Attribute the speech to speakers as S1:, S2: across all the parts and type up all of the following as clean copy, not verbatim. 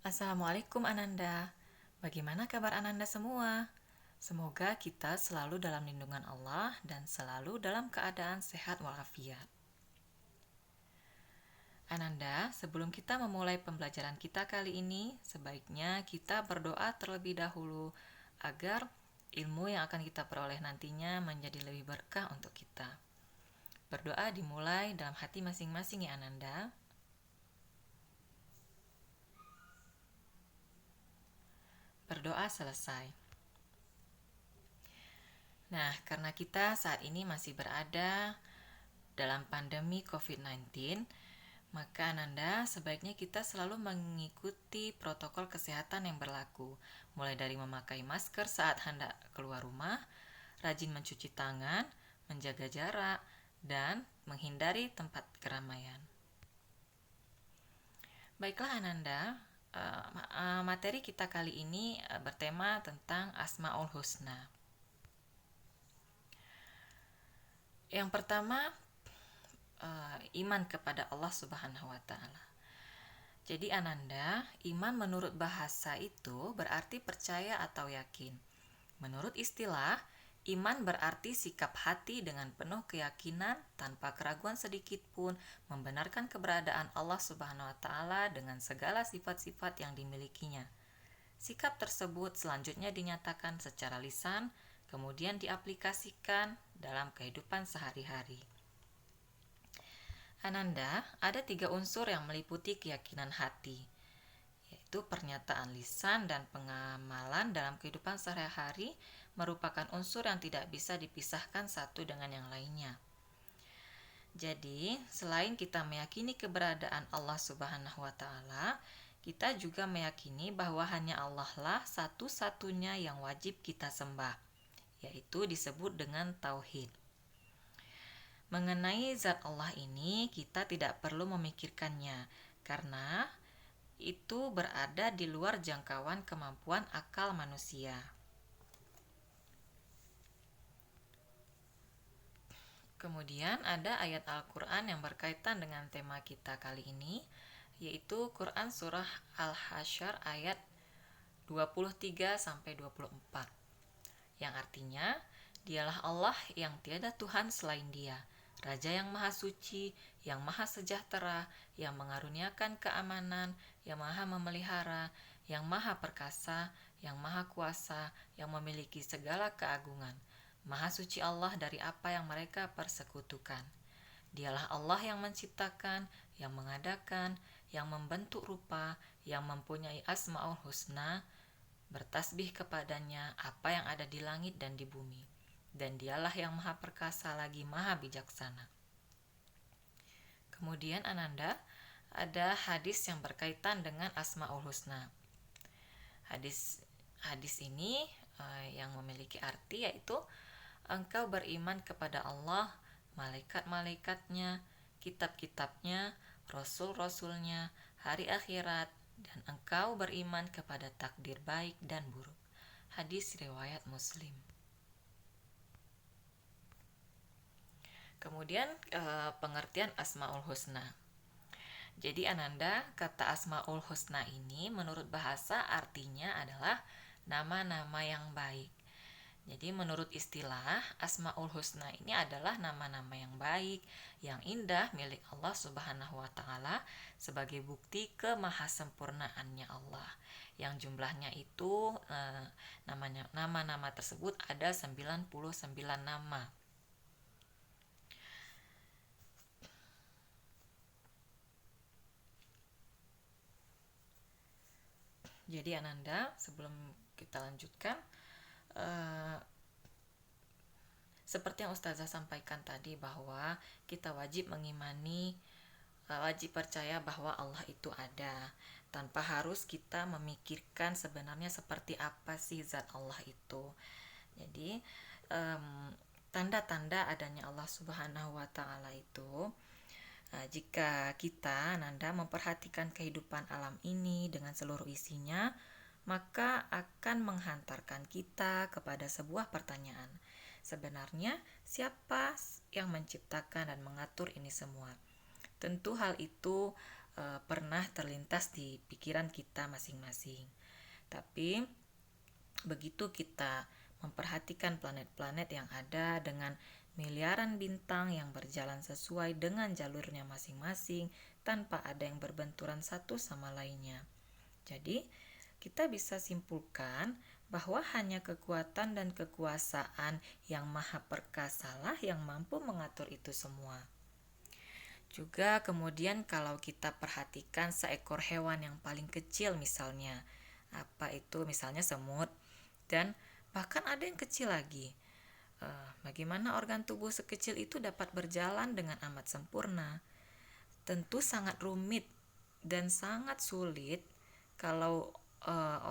S1: Assalamualaikum Ananda. Bagaimana kabar Ananda semua? Semoga kita selalu dalam lindungan Allah dan selalu dalam keadaan sehat walafiat. Ananda, sebelum kita memulai pembelajaran kita kali ini, sebaiknya kita berdoa terlebih dahulu agar ilmu yang akan kita peroleh nantinya menjadi lebih berkah untuk kita. Berdoa dimulai dalam hati masing-masing ya Ananda. Berdoa selesai. Nah, karena kita saat ini masih berada dalam pandemi COVID-19, maka Ananda sebaiknya kita selalu mengikuti protokol kesehatan yang berlaku, mulai dari memakai masker saat hendak keluar rumah, rajin mencuci tangan, menjaga jarak, dan menghindari tempat keramaian. Baiklah Ananda, materi kita kali ini bertema tentang Asmaul Husna. Yang pertama, iman kepada Allah Subhanahu wa Ta'ala. Jadi Ananda, iman menurut bahasa itu berarti percaya atau yakin. Menurut istilah, iman berarti sikap hati dengan penuh keyakinan tanpa keraguan sedikit pun membenarkan keberadaan Allah Subhanahu wa Ta'ala dengan segala sifat-sifat yang dimilikinya. Sikap tersebut selanjutnya dinyatakan secara lisan, kemudian diaplikasikan dalam kehidupan sehari-hari. Ananda, ada 3 unsur yang meliputi keyakinan hati, yaitu pernyataan lisan dan pengamalan dalam kehidupan sehari-hari merupakan unsur yang tidak bisa dipisahkan satu dengan yang lainnya. Jadi, selain kita meyakini keberadaan Allah Subhanahu wa Ta'ala, kita juga meyakini bahwa hanya Allah lah satu-satunya yang wajib kita sembah, yaitu disebut dengan tauhid. Mengenai zat Allah ini, kita tidak perlu memikirkannya, karena itu berada di luar jangkauan kemampuan akal manusia. Kemudian ada ayat Al-Quran yang berkaitan dengan tema kita kali ini, yaitu Quran Surah Al-Hasyr ayat 23-24, yang artinya, Dialah Allah yang tiada Tuhan selain Dia, Raja yang maha suci, yang maha sejahtera, yang mengaruniakan keamanan, yang maha memelihara, yang maha perkasa, yang maha kuasa, yang memiliki segala keagungan. Maha suci Allah dari apa yang mereka persekutukan. Dialah Allah yang menciptakan, yang mengadakan, yang membentuk rupa, yang mempunyai Asmaul Husna, bertasbih kepadanya apa yang ada di langit dan di bumi. Dan dialah yang maha perkasa lagi maha bijaksana. Kemudian Ananda, ada hadis yang berkaitan dengan Asmaul Husna. Hadis ini yang memiliki arti yaitu engkau beriman kepada Allah, malaikat-malaikatnya, kitab-kitabnya, rasul-rasulnya, hari akhirat, dan engkau beriman kepada takdir baik dan buruk. Hadis riwayat Muslim. Kemudian pengertian Asmaul Husna. Jadi Ananda, kata Asmaul Husna ini menurut bahasa artinya adalah nama-nama yang baik. Jadi menurut istilah, Asmaul Husna ini adalah nama-nama yang baik, yang indah milik Allah Subhanahu wa Ta'ala sebagai bukti kemahasempurnaannya Allah. Yang jumlahnya itu nama-nama tersebut ada 99 nama. Jadi Ananda, sebelum kita lanjutkan, seperti yang Ustazah sampaikan tadi bahwa kita wajib mengimani, wajib percaya bahwa Allah itu ada, tanpa harus kita memikirkan sebenarnya seperti apa sih zat Allah itu. Jadi tanda-tanda adanya Allah Subhanahu wa Ta'ala itu, jika kita Nanda memperhatikan kehidupan alam ini dengan seluruh isinya, maka akan menghantarkan kita kepada sebuah pertanyaan. Sebenarnya siapa yang menciptakan dan mengatur ini semua? Tentu hal itu pernah terlintas di pikiran kita masing-masing. Tapi begitu kita memperhatikan planet-planet yang ada dengan miliaran bintang yang berjalan sesuai dengan jalurnya masing-masing tanpa ada yang berbenturan satu sama lainnya. Jadi, kita bisa simpulkan bahwa hanya kekuatan dan kekuasaan yang maha perkasalah yang mampu mengatur itu semua. Juga kemudian kalau kita perhatikan seekor hewan yang paling kecil misalnya, apa itu misalnya semut, dan bahkan ada yang kecil lagi. Bagaimana organ tubuh sekecil itu dapat berjalan dengan amat sempurna? Tentu sangat rumit dan sangat sulit kalau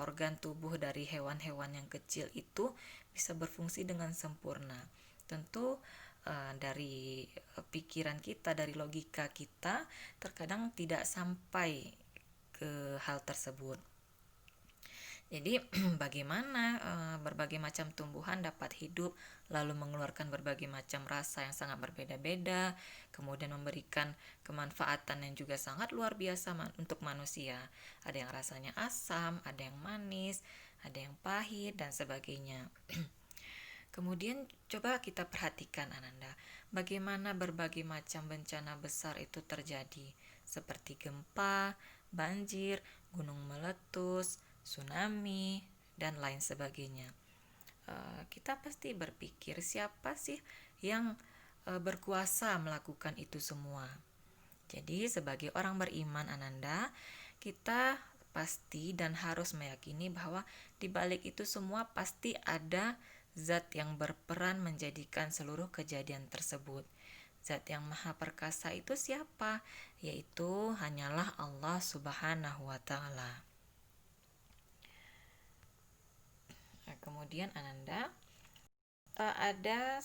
S1: organ tubuh dari hewan-hewan yang kecil itu bisa berfungsi dengan sempurna. Tentu dari pikiran kita, dari logika kita, terkadang tidak sampai ke hal tersebut. Jadi bagaimana berbagai macam tumbuhan dapat hidup lalu mengeluarkan berbagai macam rasa yang sangat berbeda-beda, kemudian memberikan kemanfaatan yang juga sangat luar biasa untuk manusia. Ada yang rasanya asam, ada yang manis, ada yang pahit dan sebagainya. Kemudian coba kita perhatikan Ananda, bagaimana berbagai macam bencana besar itu terjadi, seperti gempa, banjir, gunung meletus, tsunami, dan lain sebagainya. Kita pasti berpikir siapa sih yang berkuasa melakukan itu semua. Jadi sebagai orang beriman Ananda, kita pasti dan harus meyakini bahwa di balik itu semua pasti ada zat yang berperan menjadikan seluruh kejadian tersebut. Zat yang maha perkasa itu siapa? Yaitu hanyalah Allah Subhanahu wa Ta'ala. Nah, kemudian Ananda, ada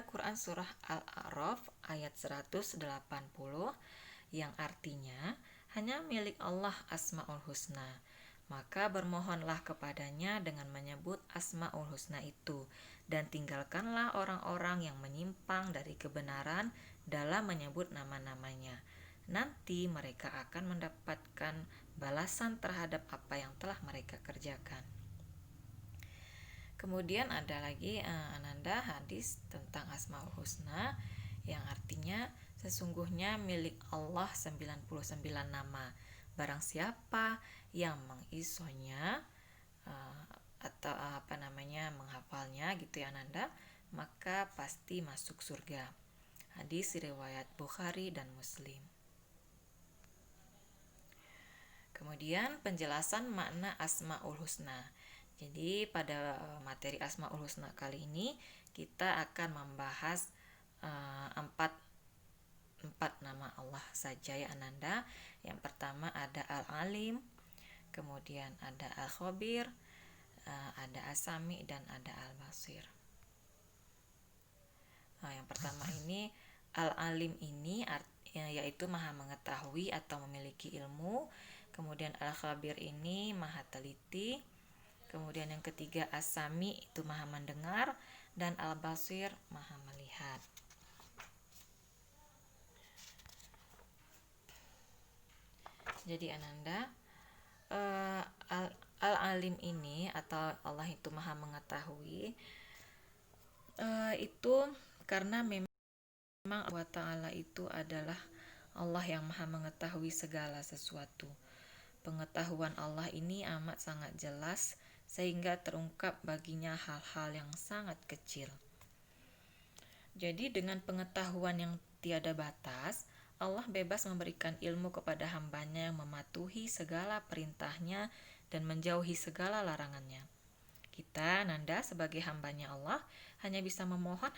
S1: Quran surah Al-A'raf ayat 180 yang artinya hanya milik Allah Asmaul Husna. Maka bermohonlah kepadanya dengan menyebut Asmaul Husna itu, dan tinggalkanlah orang-orang yang menyimpang dari kebenaran dalam menyebut nama-namanya. Nanti mereka akan mendapatkan balasan terhadap apa yang telah mereka kerjakan. Kemudian ada lagi Ananda hadis tentang Asmaul Husna yang artinya sesungguhnya milik Allah 99 nama. Barang siapa yang mengisonya atau menghafalnya gitu ya Ananda, maka pasti masuk surga. Hadis riwayat Bukhari dan Muslim. Kemudian penjelasan makna Asmaul Husna. Jadi pada materi Asmaul Husna kali ini kita akan membahas empat nama Allah saja ya Ananda. Yang pertama ada Al-Alim, kemudian ada Al-Khabir, ada As-Sami, dan ada Al-Basir. Yang pertama ini Al-Alim ini yaitu maha mengetahui atau memiliki ilmu. Kemudian Al-Khabir ini maha teliti. Kemudian yang ketiga As-Sami itu maha mendengar, dan Al-Basir maha melihat. Jadi Ananda, Al-Alim ini atau Allah itu maha mengetahui itu karena memang Allah Ta'ala itu adalah Allah yang maha mengetahui segala sesuatu. Pengetahuan Allah ini amat sangat jelas sehingga terungkap baginya hal-hal yang sangat kecil. Jadi dengan pengetahuan yang tiada batas, Allah bebas memberikan ilmu kepada hambanya yang mematuhi segala perintahnya dan menjauhi segala larangannya. Kita, Nanda, sebagai hambanya Allah, hanya bisa memohon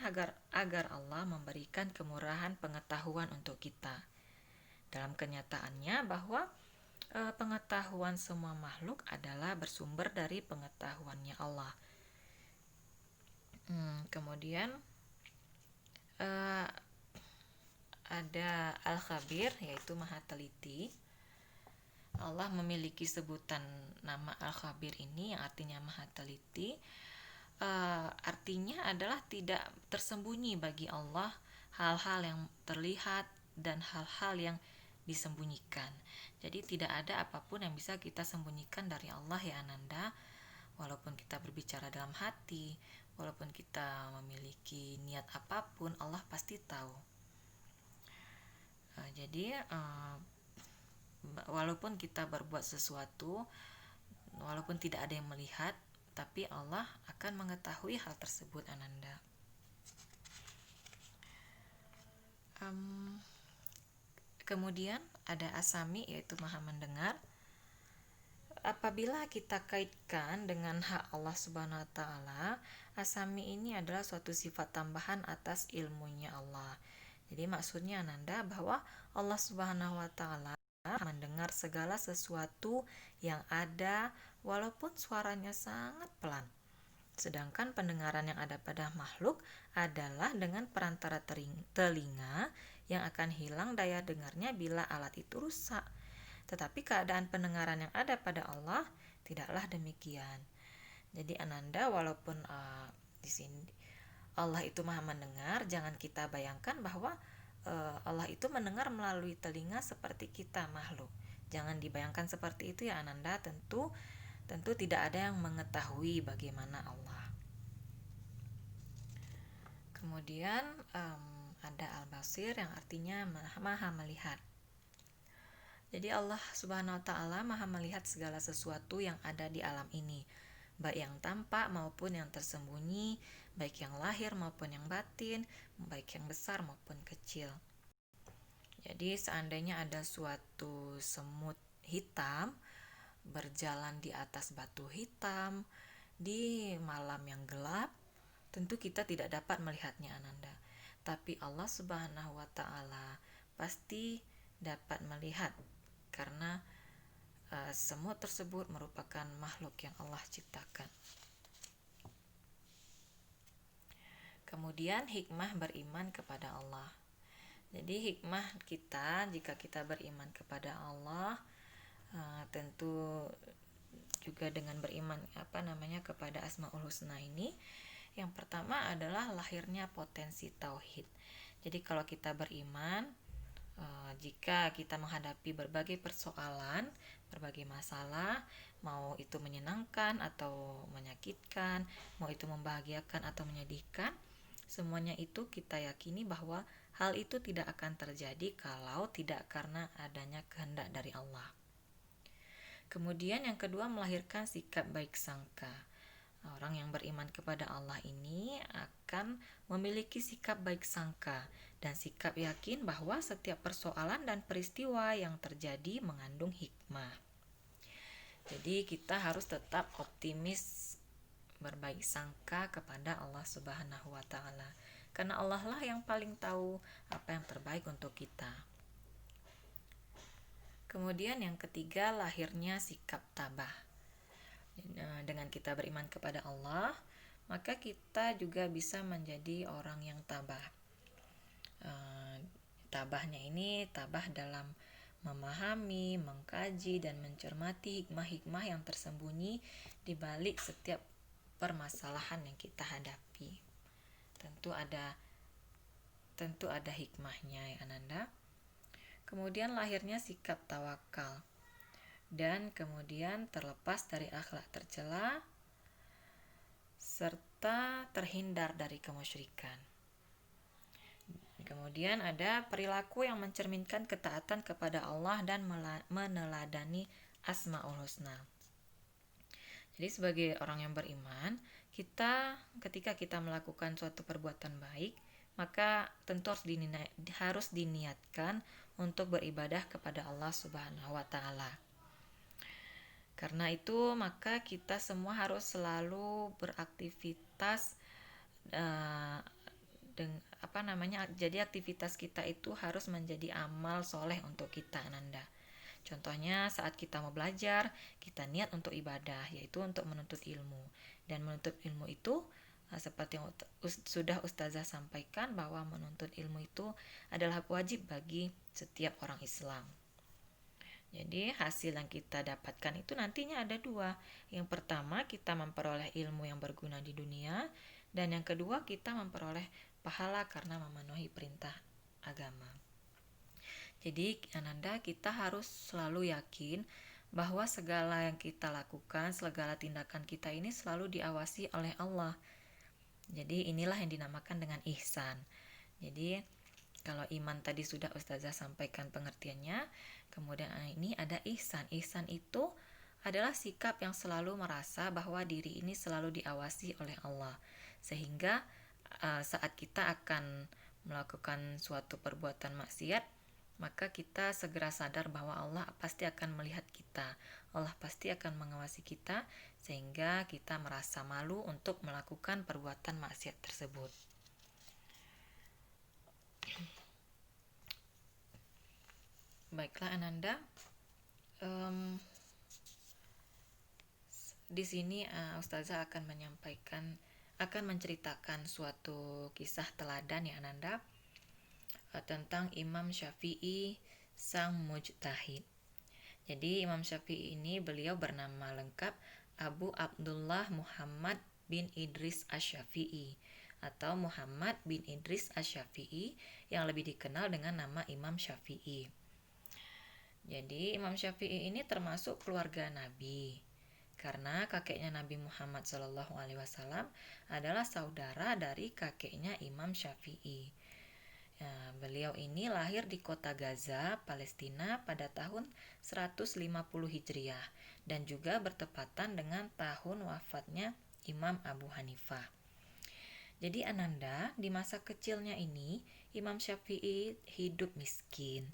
S1: agar Allah memberikan kemurahan pengetahuan untuk kita. Dalam kenyataannya bahwa pengetahuan semua makhluk adalah bersumber dari pengetahuannya Allah. Kemudian ada Al-Khabir, yaitu maha teliti. Allah memiliki sebutan nama Al-Khabir ini yang artinya maha teliti. Artinya adalah tidak tersembunyi bagi Allah hal-hal yang terlihat dan hal-hal yang disembunyikan. Jadi tidak ada apapun yang bisa kita sembunyikan dari Allah ya Ananda. Walaupun kita berbicara dalam hati, walaupun kita memiliki niat apapun, Allah pasti tahu. Jadi walaupun kita berbuat sesuatu, walaupun tidak ada yang melihat, tapi Allah akan mengetahui hal tersebut Ananda. Kemudian ada asami, yaitu maha mendengar. Apabila kita kaitkan dengan hak Allah Subhanahu wa taala, asami ini adalah suatu sifat tambahan atas ilmunya Allah. Jadi maksudnya Ananda bahwa Allah Subhanahu wa taala mendengar segala sesuatu yang ada walaupun suaranya sangat pelan. Sedangkan pendengaran yang ada pada makhluk adalah dengan perantara telinga yang akan hilang daya dengarnya bila alat itu rusak. Tetapi keadaan pendengaran yang ada pada Allah tidaklah demikian. Jadi Ananda, walaupun di sini Allah itu maha mendengar, jangan kita bayangkan bahwa Allah itu mendengar melalui telinga seperti kita makhluk. Jangan dibayangkan seperti itu ya Ananda. Tentu tidak ada yang mengetahui bagaimana Allah. Kemudian ada Al-Basir yang artinya maha melihat. Jadi Allah Subhanahu wa taala maha melihat segala sesuatu yang ada di alam ini, baik yang tampak maupun yang tersembunyi, baik yang lahir maupun yang batin, baik yang besar maupun kecil. Jadi seandainya ada suatu semut hitam berjalan di atas batu hitam di malam yang gelap, tentu kita tidak dapat melihatnya Ananda. Tapi Allah Subhanahu wa taala pasti dapat melihat, karena semut tersebut merupakan makhluk yang Allah ciptakan. Kemudian hikmah beriman kepada Allah. Jadi hikmah kita jika kita beriman kepada Allah, tentu juga dengan beriman kepada Asmaul Husna ini, yang pertama adalah lahirnya potensi tauhid. Jadi kalau kita beriman, jika kita menghadapi berbagai persoalan, berbagai masalah, mau itu menyenangkan atau menyakitkan, mau itu membahagiakan atau menyedihkan, semuanya itu kita yakini bahwa hal itu tidak akan terjadi kalau tidak karena adanya kehendak dari Allah. Kemudian yang kedua, melahirkan sikap baik sangka. Orang yang beriman kepada Allah ini akan memiliki sikap baik sangka dan sikap yakin bahwa setiap persoalan dan peristiwa yang terjadi mengandung hikmah. Jadi kita harus tetap optimis, berbaik sangka kepada Allah Subhanahu wa taala. Karena Allah lah yang paling tahu apa yang terbaik untuk kita. Kemudian yang ketiga, lahirnya sikap tabah. Dengan kita beriman kepada Allah, maka kita juga bisa menjadi orang yang tabah. Tabahnya ini tabah dalam memahami, mengkaji, dan mencermati hikmah-hikmah yang tersembunyi di balik setiap permasalahan yang kita hadapi. Tentu ada hikmahnya ya Ananda. Kemudian lahirnya sikap tawakal, dan kemudian terlepas dari akhlak tercela serta terhindar dari kemusyrikan. Kemudian ada perilaku yang mencerminkan ketaatan kepada Allah dan meneladani Asmaul Husna. Jadi sebagai orang yang beriman, ketika kita melakukan suatu perbuatan baik, maka tentu harus diniatkan untuk beribadah kepada Allah Subhanahu wa taala. Karena itu maka kita semua harus selalu beraktivitas jadi aktivitas kita itu harus menjadi amal soleh untuk kita Ananda. Contohnya saat kita mau belajar, kita niat untuk ibadah, yaitu untuk menuntut ilmu. Dan menuntut ilmu itu seperti yang sudah Ustazah sampaikan, bahwa menuntut ilmu itu adalah wajib bagi setiap orang Islam. Jadi hasil yang kita dapatkan itu nantinya ada dua. Yang pertama, kita memperoleh ilmu yang berguna di dunia, dan yang kedua, kita memperoleh pahala karena memenuhi perintah agama. Jadi Ananda, kita harus selalu yakin bahwa segala yang kita lakukan, segala tindakan kita ini selalu diawasi oleh Allah. Jadi inilah yang dinamakan dengan ihsan. Jadi kalau iman tadi sudah Ustazah sampaikan pengertiannya, kemudian ini ada ihsan. Ihsan itu adalah sikap yang selalu merasa bahwa diri ini selalu diawasi oleh Allah. Sehingga saat kita akan melakukan suatu perbuatan maksiat, maka kita segera sadar bahwa Allah pasti akan melihat kita. Allah pasti akan mengawasi kita sehingga kita merasa malu untuk melakukan perbuatan maksiat tersebut. Baiklah Ananda, di sini Ustazah akan menceritakan suatu kisah teladan ya Ananda, tentang Imam Syafi'i sang mujtahid. Jadi Imam Syafi'i ini beliau bernama lengkap Abu Abdullah Muhammad bin Idris Asy-Syafi'i atau Muhammad bin Idris Asy-Syafi'i yang lebih dikenal dengan nama Imam Syafi'i. Jadi Imam Syafi'i ini termasuk keluarga Nabi karena kakeknya Nabi Muhammad SAW adalah saudara dari kakeknya Imam Syafi'i. Beliau ini lahir di kota Gaza, Palestina pada tahun 150 Hijriah dan juga bertepatan dengan tahun wafatnya Imam Abu Hanifah. Jadi Ananda, di masa kecilnya ini Imam Syafi'i hidup miskin.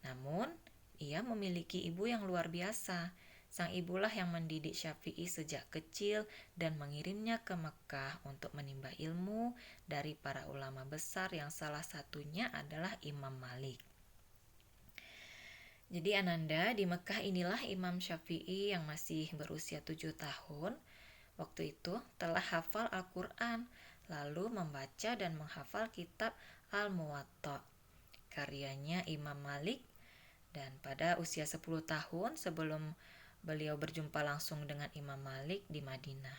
S1: Namun, ia memiliki ibu yang luar biasa. Sang ibulah yang mendidik Syafi'i sejak kecil dan mengirimnya ke Mekah untuk menimba ilmu dari para ulama besar yang salah satunya adalah Imam Malik. Jadi Ananda, di Mekah inilah Imam Syafi'i yang masih berusia 7 tahun waktu itu telah hafal Al-Quran, lalu membaca dan menghafal kitab Al-Muwatta karyanya Imam Malik. Dan pada usia 10 tahun sebelum beliau berjumpa langsung dengan Imam Malik di Madinah.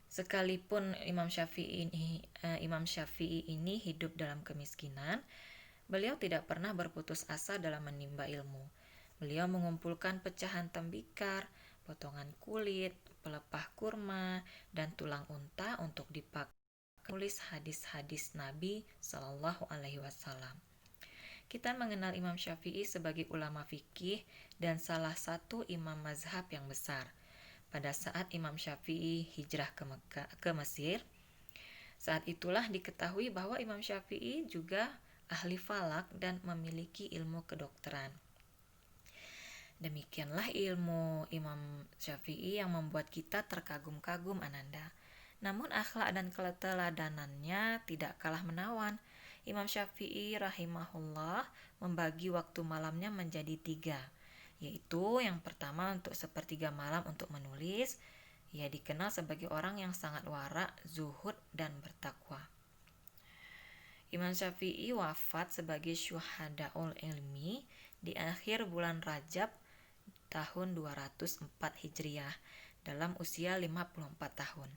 S1: Sekalipun Imam Syafi'i ini hidup dalam kemiskinan, beliau tidak pernah berputus asa dalam menimba ilmu. Beliau mengumpulkan pecahan tembikar, potongan kulit, pelepah kurma, dan tulang unta untuk dipakai menulis hadis-hadis Nabi Shallallahu Alaihi Wasallam. Kita mengenal Imam Syafi'i sebagai ulama fikih dan salah satu imam mazhab yang besar. Pada saat Imam Syafi'i hijrah ke Mesir, saat itulah diketahui bahwa Imam Syafi'i juga ahli falak dan memiliki ilmu kedokteran. Demikianlah ilmu Imam Syafi'i yang membuat kita terkagum-kagum Ananda. Namun akhlak dan keteladanannya tidak kalah menawan. Imam Syafi'i rahimahullah membagi waktu malamnya menjadi 3, yaitu yang pertama untuk sepertiga malam untuk menulis. Ia dikenal sebagai orang yang sangat wara, zuhud, dan bertakwa. Imam Syafi'i wafat sebagai syuhadaul ilmi di akhir bulan Rajab tahun 204 Hijriah dalam usia 54 tahun.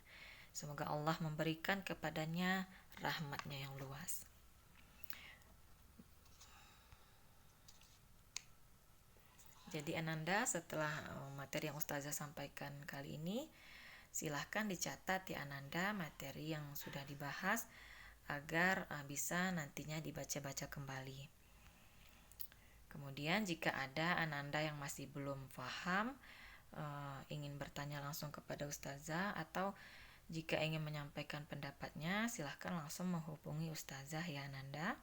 S1: Semoga Allah memberikan kepadanya rahmatnya yang luas. Jadi Ananda, setelah materi yang Ustazah sampaikan kali ini, silahkan dicatat ya Ananda materi yang sudah dibahas agar bisa nantinya dibaca-baca kembali. Kemudian jika ada Ananda yang masih belum paham, ingin bertanya langsung kepada Ustazah atau jika ingin menyampaikan pendapatnya, silahkan langsung menghubungi Ustazah ya Ananda.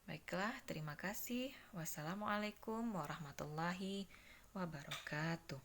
S1: Baiklah, terima kasih. Wassalamualaikum warahmatullahi wabarakatuh.